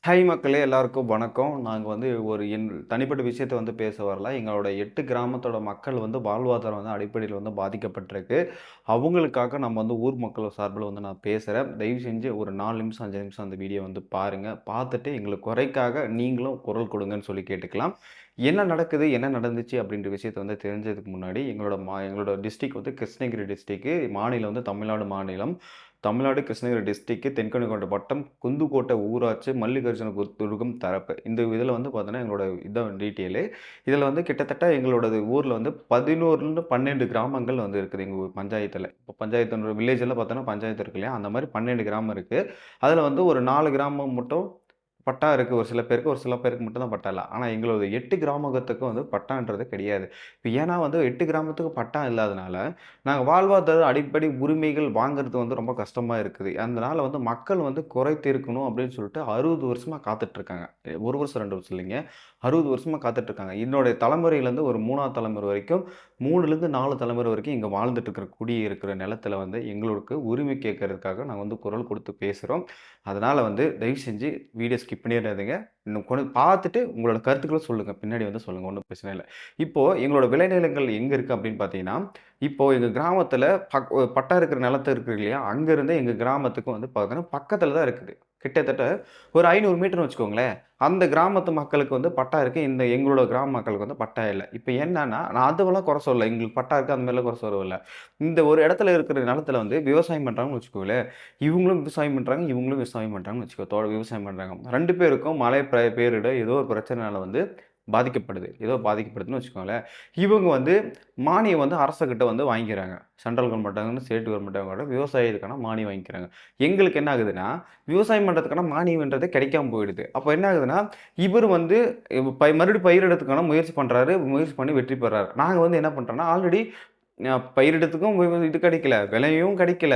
Hi மக்களே! எல்லாருக்கும் வணக்கம். நாங்க ஒரு என் தனிப்பட்ட விஷயத்த பேச வரல. எங்களோட 8 கிராமத்தோட மக்கள் வாழ்வாதாரம் அடிப்படையில பாதிக்கப்பட்டிருக்கு. அவங்களுக்காக நம்ம ஊர் மக்கள் சார்புல நான் பேசுறேன். தயவு செஞ்சு ஒரு 4 நிமிஷம், 5 நிமிஷம் அந்த வீடியோ பாருங்க. பார்த்துட்டு எங்களுக்கு குறைக்காக நீங்களும் குரல் கொடுங்கன்னு சொல்லி கேட்டுக்கலாம். என்ன நடக்குது? என்ன நடந்துச்சு? அப்படின்ற விஷயத்த தெரிஞ்சதுக்கு முன்னாடி எங்களோட டிஸ்ட்ரிக்ட் கிருஷ்ணகிரி டிஸ்ட்ரிக்ட். மாநிலம் தமிழ்நாடு மாநிலம். தமிழ்நாடு கிருஷ்ணகிரி டிஸ்ட்ரிக்ட் தென்கனிக்கோட்டை வட்டம் குந்துக்கோட்டை ஊராட்சி மல்லிகார்ஜுன துர்கம் தரப்பு. இந்த இதில பார்த்தீங்கன்னா, எங்களோட இதான் டீட்டெயிலு. இதில கிட்டத்தட்ட எங்களோடது ஊர்ல 11லிருந்து 12 கிராமங்கள் இருக்குது எங்க ஊர் பஞ்சாயத்துல. இப்போ பஞ்சாயத்து வில்லேஜ்ல பார்த்தோன்னா பஞ்சாயத்து இருக்கு இல்லையா? அந்த மாரி 12 கிராமம் இருக்கு. அதில ஒரு 4 கிராமம் மட்டும் பட்டா இருக்கு. ஒரு சில பேருக்கு, ஒரு சில பேருக்கு மட்டும் தான் பட்டா இல்ல. ஆனா எங்களோட 8 கிராமத்துக்கு பட்டான்றது கிடையாது. இப்ப ஏன்னா 8 கிராமத்துக்கு பட்டா இல்லாதனால, நாங்க வாழ்வாதார அடிப்படை உரிமைகள் வாங்குறது ரொம்ப கஷ்டமா இருக்குது. அதனால மக்கள் குறை தீர்க்கணும் அப்படின்னு சொல்லிட்டு 60 வருஷமா காத்துட்டு இருக்காங்க. 1 வருஷம், 2 வருஷம் இல்லைங்க. 60 வருஷமா காத்துட்டு இருக்காங்க. என்னுடைய தலைமுறையிலேருந்து ஒரு 3வது தலைமுறை வரைக்கும் 3லிருந்து 4 தலைமுறை வரைக்கும் இங்க வாழ்ந்துட்டு இருக்கிற குடி இருக்கிற நிலத்தில எங்களுக்கு உரிமை கேட்கறதுக்காக நாங்க குரல் கொடுத்து பேசுறோம். அதனால தயவு செஞ்சு வீடியோ ஸ்கிப் பண்ணிறாதீங்க. இன்னும் பார்த்துட்டு உங்களோட கருத்துக்கள சொல்லுங்க. பின்னாடி சொல்லுங்க. ஒண்ணும் பிரச்சனை இல்ல. இப்போ எங்களோட விளைநிலங்கள் எங்க இருக்கு அப்படின்னு பார்த்தீங்கன்னா, இப்போ எங்க கிராமத்தில பட்டா இருக்கிற நிலத்து இருக்கு இல்லையா? அங்கருந்து எங்க கிராமத்துக்கு பார்த்தீங்கன்னா, பக்கத்தில தான் இருக்குது. கிட்டத்தட்ட ஒரு 500 மீட்டர்ன்னு வச்சுக்கோங்களேன். அந்த கிராமத்து மக்களுக்கு பட்டா இருக்கு. எங்களோட கிராம மக்களுக்கு பட்டா இல்ல. இப்ப என்னன்னா, நான் அதுவெல்லாம் குறை சொல்லல. எங்களுக்கு பட்டா இருக்கு அந்த மாரிலாம் குறை சொல்லல. இந்த ஒரு இடத்துல இருக்கிற நிலத்தில விவசாயம் பண்றாங்கன்னு வச்சுக்கோங்களேன். இவங்களும் விவசாயம் பண்றாங்க, இவங்களும் விவசாயம் பண்றாங்கன்னு வச்சுக்கோ. விவசாயம் பண்றாங்க. 2 பேருக்கும் மழை பேரிடர் ஏதோ ஒரு பிரச்சனைனால பாதிக்கப்படுது. ஏதோ பாதிக்கப்படுதுன்னு வச்சுக்கோங்களேன். இவங்க மானியம் அரசுகிட்ட வாங்கிக்கிறாங்க. சென்ட்ரல் கவர்மெண்ட் ஆகட்டும், ஸ்டேட் கவர்மெண்ட் ஆகட்டும் விவசாயத்துக்கான மானியம் வாங்கிக்கிறாங்க. எங்களுக்கு என்ன ஆகுதுன்னா, விவசாயம் பண்றதுக்கான மானியம்ன்றதே கிடைக்காம போயிடுது. அப்ப என்ன ஆகுதுன்னா, இவரு மறுபடியும் பயிரிடறதுக்கான முயற்சி பண்றாரு. முயற்சி பண்ணி வெற்றி பெறாரு. நாங்க என்ன பண்றோம்னா, ஆல்ரெடி பயிரிடத்துக்கும் இது கிடைக்கல. விலையும் கிடைக்கல.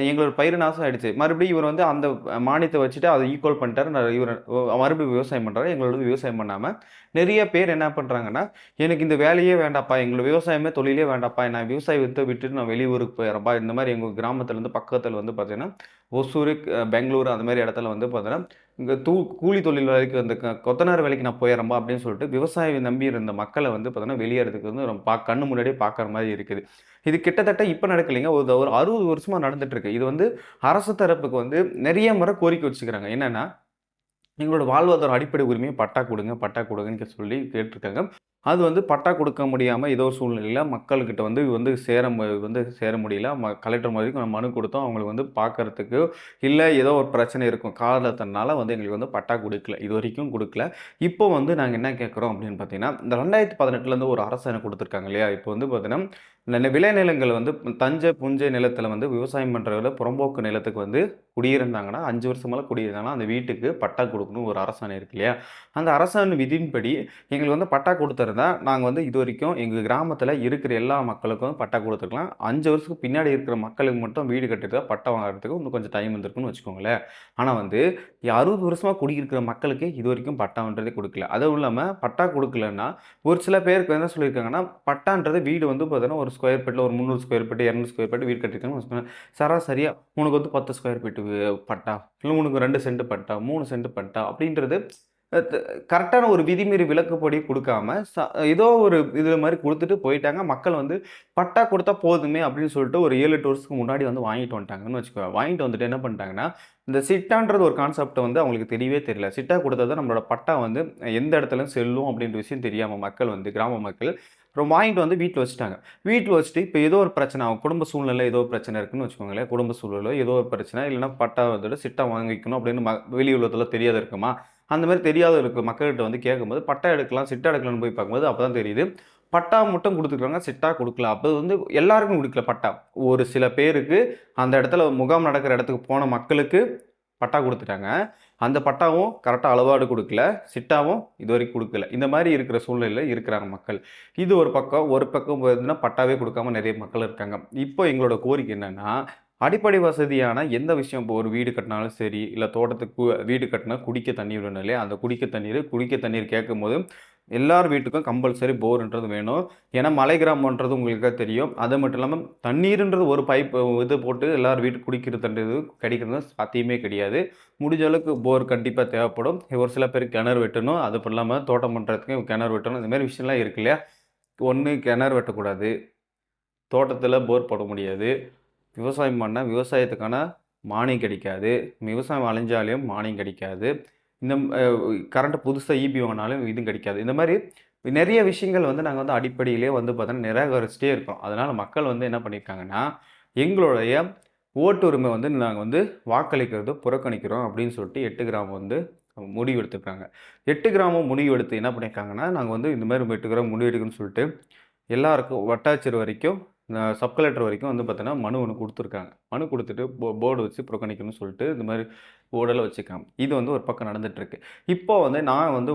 எங்களோட பயிர் நாசம் ஆயிடுச்சு. மறுபடியும் இவர் அந்த மானியத்த வச்சுட்டு அத ஈக்குவல் பண்ணிட்டாரு. இவரு மறுபடியும் விவசாயம் பண்றாரு. எங்களோடது விவசாயம் பண்ணாம, நெறைய பேர் என்ன பண்றாங்கன்னா, எனக்கு இந்த வேலையே வேண்டாம்ப்பா. எங்களோட விவசாயமே தொழிலே வேண்டாம்ப்பா. நான் விவசாயத்த விட்டுட்டு நான் வெளியூருக்கு போயிர்றேன்ப்பா. இந்த மாரி எங்க கிராமத்திலருந்து பக்கத்தில பார்த்தீங்கன்னா, ஒசூரு, பெங்களூரு அந்த மாரி இடத்துல பார்த்தீங்கன்னா, இங்க கூலி தொழில் வேலைக்கு கொத்தனார் வேலைக்கு நான் போயிர்றேன்பா அப்படின்னு சொல்லிட்டு விவசாயம் நம்பி இருந்த மக்கள பார்த்தீங்கன்னா, வெளியேறதுக்கு கண்ணு முன்னாடியே பார்க்குற மாரி இருக்குது. இது கிட்டத்தட்ட இப்ப நடக்கலைங்க. ஒரு 60 வருஷமா நடந்துட்டு இருக்கு. இது அரசு தரப்புக்கு நெறைய முறை கோரிக்கை வச்சுக்கிறாங்க. என்னன்னா, எங்களோட வாழ்வாதார அடிப்படை உரிமைய பட்டா குடுங்க, பட்டா குடுங்கன்னு சொல்லி கேட்டுருக்காங்க. அது பட்டா குடுக்க முடியாம ஏதோ ஒரு சூழ்நிலையில மக்கள்கிட்ட சேர முடியல. கலெக்டர் வரைக்கும் நம்ம மனு குடுத்தோம். அவங்களுக்கு பார்க்கறதுக்கு இல்ல ஏதோ ஒரு பிரச்சனை இருக்கும். காரணத்தினால எங்களுக்கு பட்டா குடுக்கல. இதுவரைக்கும் குடுக்கல. இப்போ நாங்க என்ன கேட்கிறோம் அப்படின்னு பார்த்தீங்கன்னா, இந்த 2018லேருந்து ஒரு அரசாணை குடுத்துருக்காங்க இல்லையா? இப்போ பார்த்தீங்கன்னா, இந்த விளைநிலங்கள் தஞ்சை, புஞ்சை நிலத்தில விவசாயம் பண்றதுல புறம்போக்கு நிலத்துக்கு குடியிருந்தாங்கன்னா, 5 வருஷம் மேல குடியிருந்தாங்கன்னா, அந்த வீட்டுக்கு பட்டா குடுக்கணும் ஒரு அரசாணை இருக்கு இல்லையா? அந்த அரசாணை விதியின்படி எங்களுக்கு பட்டா குடுத்திருந்தா, நாங்க இதுவரைக்கும் எங்க கிராமத்தில இருக்கிற எல்லா மக்களுக்கும் பட்டா குடுத்துருக்கலாம். 5 வருஷத்துக்கு பின்னாடி இருக்கிற மக்களுக்கு மட்டும் வீடு கட்டுறதுக்கு பட்டா வாங்குறதுக்கு இன்னும் கொஞ்சம் டைம் இருந்திருக்கும்னு வச்சுக்கோங்களேன். ஆனா 60 வருஷமா குடியிருக்கிற மக்களுக்கு இதுவரைக்கும் பட்டான்றதே குடுக்கல. அதுவும் இல்லாம பட்டா குடுக்கலன்னா, ஒரு சில பேருக்கு என்ன சொல்லியிருக்காங்கன்னா, பட்டான்றது வீடு பார்த்தீங்கன்னா, ஒரு ஸ்கொயர் ஃபீட்ல ஒரு 300 ஸ்கொயர் ஃபீட், 200 ஸ்கொயர் ஃபீட் வீடு கட்டியிருக்காங்கன்னு வச்சுக்கோங்க. சராசரியா உனக்கு 10 ஸ்கொயர் ஃபீட் பட்டா, இல்ல உனக்கு 2 சென்ட் பட்டா, 3 சென்ட் பட்டா அப்படின்றது அ த கரெக்ட்டான ஒரு விதிமீறி விலக்குப்படி குடுக்காம, ஏதோ ஒரு இது மாரி குடுத்துட்டு போயிட்டாங்க. மக்கள் பட்டா குடுத்தா போதுமே அப்படின்னு சொல்லிட்டு ஒரு 7, 8 வருஷத்துக்கு முன்னாடி வாங்கிட்டு வந்துட்டாங்கன்னு வச்சுக்கோ. வாங்கிட்டு வந்துட்டு என்ன பண்ணிட்டாங்கன்னா, இந்த சிட்டான்றது ஒரு கான்செப்ட் அவங்களுக்கு தெரியவே தெரியல. சிட்டா குடுத்தா தான் நம்மளோட பட்டா எந்த இடத்துல செல்லும் அப்படின்ற விஷயம் தெரியாம மக்கள் கிராம மக்கள் அப்புறம் வாங்கிட்டு வீட்ல வச்சுட்டாங்க. வீட்ல வச்சுட்டு இப்ப ஏதோ ஒரு பிரச்சனை, அவங்க குடும்ப சூழ்நிலை ஏதோ ஒரு பிரச்சனை இருக்குன்னு வச்சுக்கோங்களேன். குடும்ப சூழலோ ஏதோ ஒரு பிரச்சனை, இல்லன்னா பட்டா சிட்டா வாங்கிக்கணும் அப்படின்னு வெளி உலகத்துல தெரியாத இருக்குமா? அந்த மாரி தெரியாத இருக்க மக்கள்கிட்ட கேட்கும்போது, பட்டா எடுக்கலாம், சிட்டா எடுக்கலாம்ன்னு போய் பார்க்கும்போது அப்பதான் தெரியுது. பட்டா மட்டும் குடுத்துருக்காங்க. சிட்டா குடுக்கல. அப்ப எல்லாருக்கும் குடுக்கல பட்டா. ஒரு சில பேருக்கு அந்த இடத்துல முகாம் நடக்கிற இடத்துக்கு போன மக்களுக்கு பட்டா குடுத்துட்டாங்க. அந்த பட்டாவும் கரெக்ட்டா அளவாடு குடுக்கல. சிட்டாவும் இதுவரைக்கும் குடுக்கல. இந்த மாரி இருக்கிற சூழ்நிலையில இருக்கிறாங்க மக்கள். இது ஒரு பக்கம். ஒரு பக்கம் பார்த்தீங்கன்னா, பட்டாவே குடுக்காம நெறைய மக்கள் இருக்காங்க. இப்போ எங்களோட கோரிக்கை என்னன்னா, அடிப்படை வசதியான எந்த விஷயம் இப்போ ஒரு வீடு கட்டினாலும் சரி, இல்ல தோட்டத்துக்கு வீடு கட்டினா குடிக்க தண்ணீர் வேணும் இல்லையா? அந்த குடிக்க தண்ணீர் கேட்கும்போது, எல்லார் வீட்டுக்கும் கம்பல்சரி போர்ன்றது வேணும். ஏன்னா மலை கிராமம்ன்றது உங்களுக்கே தெரியும். அது மட்டும் இல்லாம தண்ணீர்ன்றது ஒரு பைப் இது போட்டு எல்லார் வீட்டுக்கு குடிக்கிற தண்ணீர் கிடைக்கிறது சாத்தியமே கிடையாது. முடிஞ்ச அளவுக்கு போர் கண்டிப்பா தேவைப்படும். ஒரு சில பேருக்கு கிணறு வெட்டணும். அது மட்டும் இல்லாம தோட்டம் பண்றதுக்கு கிணறு வெட்டணும். இந்த மாரி விஷயம்லாம் இருக்கு இல்லையா? ஒண்ணு கிணறு வெட்டக்கூடாது. தோட்டத்தில போர் போட முடியாது. விவசாயம் பண்ணா விவசாயத்துக்கான மானியம் கிடைக்காது. விவசாயம் அழிஞ்சாலும் மானியம் கிடைக்காது. இந்த கரண்ட் புதுசா ஈபி வாங்குனாலும் இதுவும் கிடைக்காது. இந்த மாரி நெறைய விஷயங்கள் வந்து நாங்க வந்து அடிப்படையிலேயே வந்து பார்த்தோன்னா நிராகரிச்சுட்டே இருக்கோம். அதனால மக்கள் வந்து என்ன பண்ணியிருக்காங்கன்னா, எங்களுடைய ஓட்டு உரிமை வந்து நாங்க வந்து வாக்களிக்கிறத புறக்கணிக்கிறோம் அப்படின்னு சொல்லிட்டு 8 கிராமம் வந்து முடிவு எடுத்திருக்காங்க. 8 கிராமம் முடிவு எடுத்து என்ன பண்ணியிருக்காங்கன்னா, நாங்க வந்து இந்த மாரி 8 கிராமம் முடிவு எடுக்கணும்னு சொல்லிட்டு எல்லாருக்கும் வட்டாட்சியர் வரைக்கும், சப் கலெக்டர் வரைக்கும் வந்து பார்த்தீங்கன்னா, மனு ஒண்ணு குடுத்துருக்காங்க. மனு குடுத்துட்டு போர்டு வச்சு புறக்கணிக்கணும்னு சொல்லிட்டு, இந்த மாரி போர்டெல்லாம் வச்சுருக்காங்க. இது வந்து ஒரு பக்கம் நடந்துட்டுருக்கு. இப்போ வந்து நான் வந்து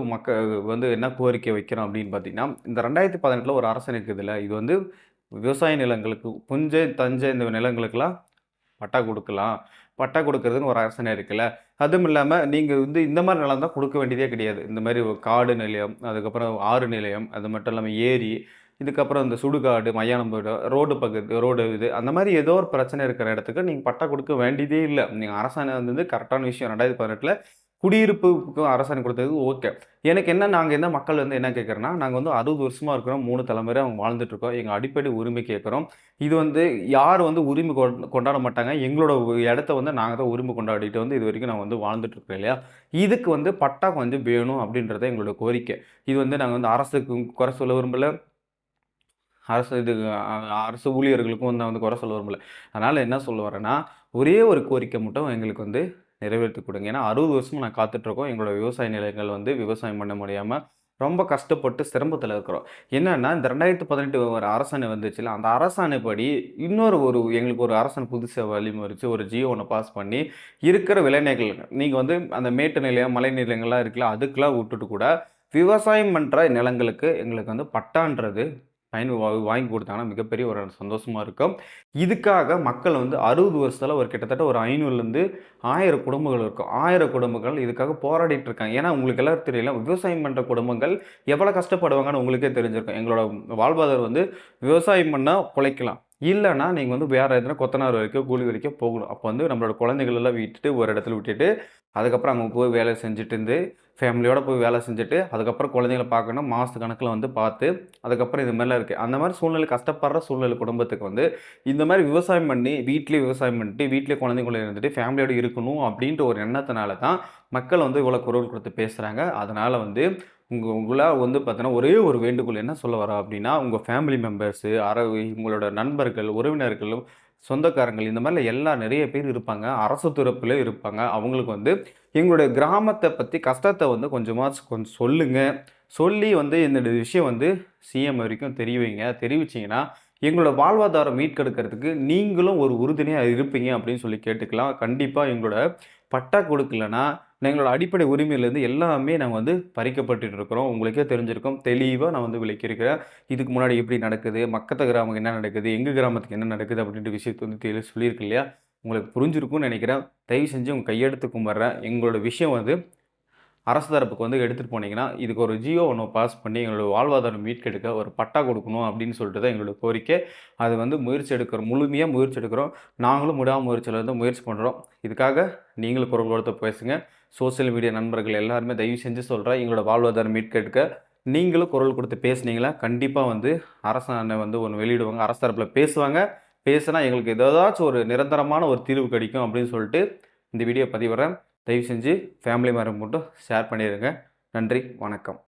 வந்து என்ன கோரிக்கை வைக்கிறேன் அப்படின்னு பார்த்தீங்கன்னா, இந்த 2018ல ஒரு அரசு இருக்குதுல்ல, இது வந்து விவசாய நிலங்களுக்கு புஞ்சை, தஞ்சை இந்த நிலங்களுக்கெல்லாம் பட்டா குடுக்கலாம். பட்டா குடுக்குறதுன்னு ஒரு அரசாணை இருக்குல்ல. அதுவும் இல்லாம நீங்க வந்து இந்த மாரி நிலம் தான் குடுக்க வேண்டியதே கிடையாது. இந்த மாரி காடு நிலம், அதுக்கப்புறம் ஆறு நிலையம், அது மட்டும் இல்லாம ஏரி, இதுக்கப்புறம் இந்த சுடுகாடு, மயானம் வீடு, ரோடு இது அந்த மாரி ஏதோ ஒரு பிரச்சனை இருக்கிற இடத்துக்கு நீங்க பட்டா குடுக்க வேண்டியதே இல்ல. நீங்க அரசாணை வந்து கரெக்ட்டான விஷயம் 2018ல குடியிருப்புக்கு அரசாணை குடுத்தது ஓகே. எனக்கு என்ன நாங்க என்ன மக்கள் வந்து என்ன கேட்கிறோம்னா, நாங்க வந்து 60 வருஷமா இருக்கிறோம். 3 தலைமுறையா வாழ்ந்துட்டு இருக்கோம். எங்க அடிப்படை உரிமை கேட்கிறோம். இது வந்து யார் வந்து உரிமை கொண்டாட மாட்டாங்க. எங்களோட இடத்த வந்து நாங்க தான் உரிமை கொண்டாடிட்டு வந்து இதுவரைக்கும் நான் வந்து வாழ்ந்துட்டு இருக்கிறேன் இல்லையா? இதுக்கு வந்து பட்டா கொஞ்சம் வேணும் அப்படின்றது தான் எங்களோட கோரிக்கை. இது வந்து நாங்க வந்து அரசுக்கு குறை சொல்ல விரும்பல. அரசு இது அரசு ஊழியர்களுக்கும் நான் வந்து குறை சொல்ல விரும்பல. அதனால என்ன சொல்ல வரேன்னா, ஒரே ஒரு கோரிக்கை மட்டும் எங்களுக்கு வந்து நிறைவேத்தி குடுங்க. ஏன்னா 60 வருஷமா நான் காத்துட்ருக்கோம். எங்களோட விவசாய நிலங்கள் வந்து விவசாயம் பண்ண முடியாம ரொம்ப கஷ்டப்பட்டு சிரமத்தில இருக்கிறோம். என்னன்னா, இந்த 2018 ஒரு அரசாணை வந்துச்சுல்ல, அந்த அரசாணைப்படி எங்களுக்கு ஒரு அரசாணை புதுசா வழிமறிச்சு ஒரு ஜியோ ஒண்ணு பாஸ் பண்ணி, இருக்கிற விளைநிலங்கள் நீங்க வந்து அந்த மேட்டு நிலையம், மலை நிலையங்கள்லாம் இருக்குல்ல, அதுக்கெல்லாம் விட்டுட்டு கூட விவசாயம் பண்ற நிலங்களுக்கு எங்களுக்கு வந்து பட்டான்றது வாங்கி குடுத்தாங்கன்னா, மிகப்பெரிய ஒரு சந்தோஷமா இருக்கும். இதுக்காக மக்கள் வந்து 60 வருஷத்துல ஒரு கிட்டத்தட்ட ஒரு 500லேருந்து 1000 குடும்பங்கள் இருக்கும். 1000 குடும்பங்கள் இதுக்காக போராடிட்டு இருக்காங்க. ஏன்னா, உங்களுக்கு எல்லாரும் தெரியல, விவசாயம் பண்ற குடும்பங்கள் எவ்வளோ கஷ்டப்படுவாங்கன்னு உங்களுக்கே தெரிஞ்சிருக்கும். எங்களோட வாழ்வாதாரம் வந்து விவசாயம் பண்ணா பொழைக்கலாம். இல்லன்னா, நீங்க வந்து வேற எதுனா கொத்தனார் வேலைக்கோ, கூலி வேலைக்கோ போகணும். அப்ப வந்து நம்மளோட குழந்தைகள் எல்லாம் விட்டுட்டு, ஒரு இடத்துல விட்டுட்டு, அதுக்கப்புறம் அங்க போய் வேலை செஞ்சுட்டு இருந்து, ஃபேமிலியோட போய் வேலை செஞ்சுட்டு, அதுக்கப்புறம் குழந்தைகள பார்க்கணும். மாச கணக்குல வந்து பார்த்து அதுக்கப்புறம் இது மாரிலாம் இருக்கு. அந்த மாரி சூழ்நிலை கஷ்டப்படுற சூழ்நிலை குடும்பத்துக்கு வந்து, இந்த மாரி விவசாயம் பண்ணி, வீட்லயே விவசாயம் பண்ணிட்டு, வீட்லயே குழந்தைங்க கூட இருந்துட்டு, ஃபேமிலியோட இருக்கணும் அப்டின்ற ஒரு எண்ணத்தினால தான், மக்கள் வந்து இவ்வளோ குரல் குடுத்து பேசுறாங்க. அதனால வந்து உங்களா வந்து பார்த்தீங்கன்னா, ஒரே ஒரு வேண்டுகோள் என்ன சொல்ல வரோம் அப்டின்னா, உங்க ஃபேமிலி மெம்பர்ஸு, உங்களோட நண்பர்கள், உறவினர்கள், சொந்தக்காரங்கள் இந்த மாரிலாம் நெறைய பேர் இருப்பாங்க. அரசு தரப்புல இருப்பாங்க. அவங்களுக்கு வந்து எங்களுடைய கிராமத்த பத்தி கஷ்டத்த வந்து கொஞ்சம் சொல்லுங்க. சொல்லி வந்து இந்த விஷயம் வந்து சிஎம் வரைக்கும் தெரிவிங்க. தெரிவிச்சீங்கன்னா, எங்களோட வாழ்வாதாரம் மீட்டெடுக்கிறதுக்கு நீங்களும் ஒரு உறுதுணையா இருப்பீங்க அப்படின்னு சொல்லி கேட்டுக்கலாம். கண்டிப்பா எங்களோட பட்டா குடுக்கலன்னா, எங்களோட அடிப்படை உரிமையிலேருந்து எல்லாமே நாங்க வந்து பறிக்கப்பட்டுட்டு இருக்கிறோம். உங்களுக்கே தெரிஞ்சிருக்கும். தெளிவா நான் வந்து விளக்கியிருக்கிறேன். இதுக்கு முன்னாடி எப்படி நடக்குது? மக்கத்து கிராமம் என்ன நடக்குது? எங்க கிராமத்துக்கு என்ன நடக்குது? அப்படின்ற விஷயத்த வந்து சொல்லியிருக்கேன் இல்லையா? உங்களுக்கு புரிஞ்சிருக்கும்னு நெனைக்கிறேன். தயவு செஞ்சு உங்க கையெடுத்து கும்பிடுறேன். எங்களோட விஷயம் வந்து அரசு தரப்புக்கு வந்து எடுத்துட்டு போனீங்கன்னா, இதுக்கு ஒரு ஜியோ ஒண்ணு பாஸ் பண்ணி எங்களோட வாழ்வாதாரம் மீட்டெடுக்க ஒரு பட்டா குடுக்கணும் அப்படின்னு சொல்லிட்டு தான் எங்களோட கோரிக்கை. அது வந்து முயற்சி எடுக்கிறோம். முழுமையா முயற்சி எடுக்கிறோம். நாங்களும் விடாமுயற்சியில வந்து முயற்சி பண்றோம். இதுக்காக நீங்களும் குரல் கொடுத்து பேசுங்க. சோசியல் மீடியா நண்பர்கள் எல்லாருமே தயவு செஞ்சு சொல்றேன். எங்களோட வாழ்வாதாரம் மீட்கெடுக்க நீங்களும் குரல் கொடுத்து பேசுனீங்களா, கண்டிப்பா வந்து அரசாணை வந்து ஒண்ணு வெளியிடுவாங்க. அரசு தரப்புல பேசுவாங்க. பேசுனா எங்களுக்கு ஏதாச்சும் ஒரு நிரந்தரமான ஒரு தீர்வு கிடைக்கும் அப்படின்னு சொல்லிட்டு இந்த வீடியோ பதிவிடுறேன். தயவு செஞ்சு ஃபேமிலி மெம்பர் மட்டும் ஷேர் பண்ணிருங்க. நன்றி, வணக்கம்.